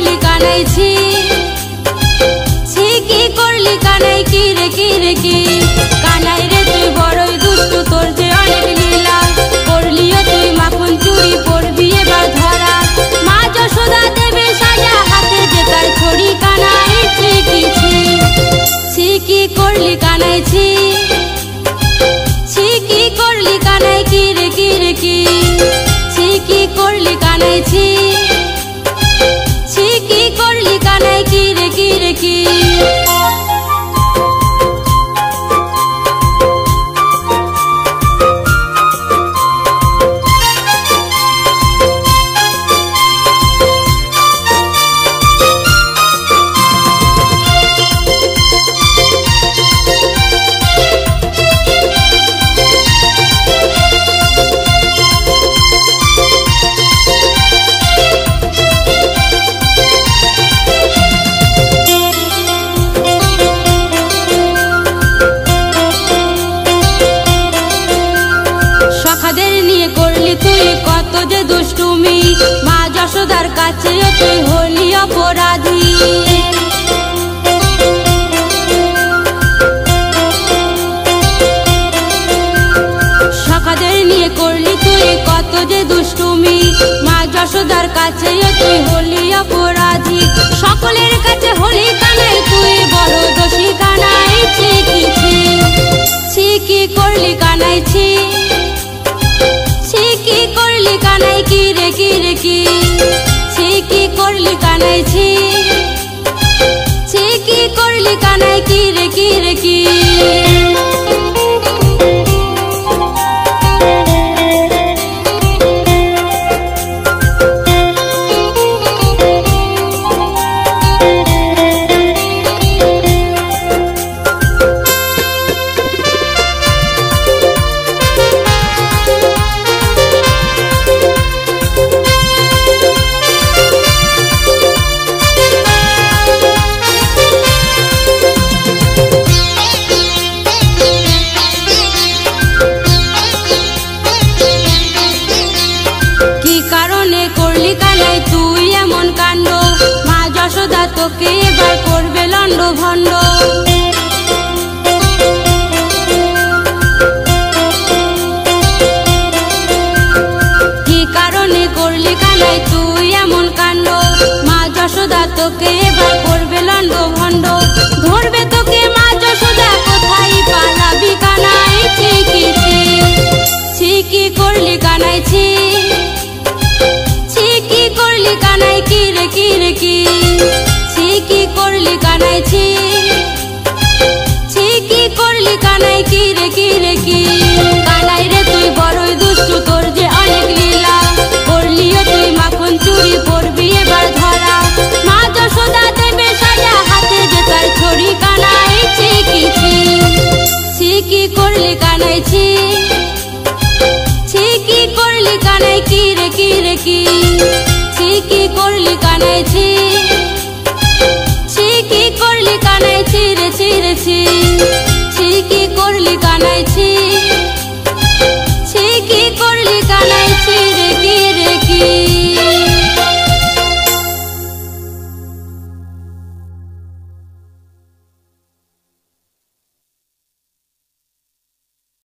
করলি কানাই ছি কি করলি কানাই কি রে কি রে কি কানাই রে তুই বড়ই দুষ্টু তোর যে অনেক লীলা করলিও তুই মাখন চুরি পড়বি এবার ধরা মা যশোদা দেবে সাজা হাতে যে তার ছড়ি কানাই ছি কি করলি কানাই ছি কি করলি কানাই কি রে কি রে কি কি করলি কানাই ছি কি করলি কানাই কি রে কি রে কি মা যশোদার কাছে তুই হলি অপরাধী সখাদের নিয়ে করলি তুই কত যে দুষ্টুমি মা যশোদার কাছে তুই হলি অপরাধী সকলের কাছে হলি কানাই তুই বড় দোষী কানাই ছি কি করলি কানাই ছি কি করলি কানাই কি রে কি রে কি কি করলি কানাই ছি কি করলি কানাই কি রে কি রে কি তোকে এবার করবে লন্ড ভন্ড কি কারণে করলি কানাই তুই এমন কাণ্ড মা যশোদা তোকে এবার করবে লন্ড ভন্ড ধরবে তোকে মা যশোদা কোথায় পালাবি কানাই কি করলি কানাই ছি কি করলি কানাই কি রে কি রে কি কি করলি কানাই ছি কি করলি কানাই কি রে কি রে কি কানাই রে তুই বড়ই দুষ্টু তোর যে অনেক লীলা করলিও তুই মাখন চুরি পড়বি এবার ধরা মা যশোদা দেবে সাজা হাতে যে তার ছড়ি কানাই কি করলি কানাই ছি কি করলি কানাই কি রে কি রে কি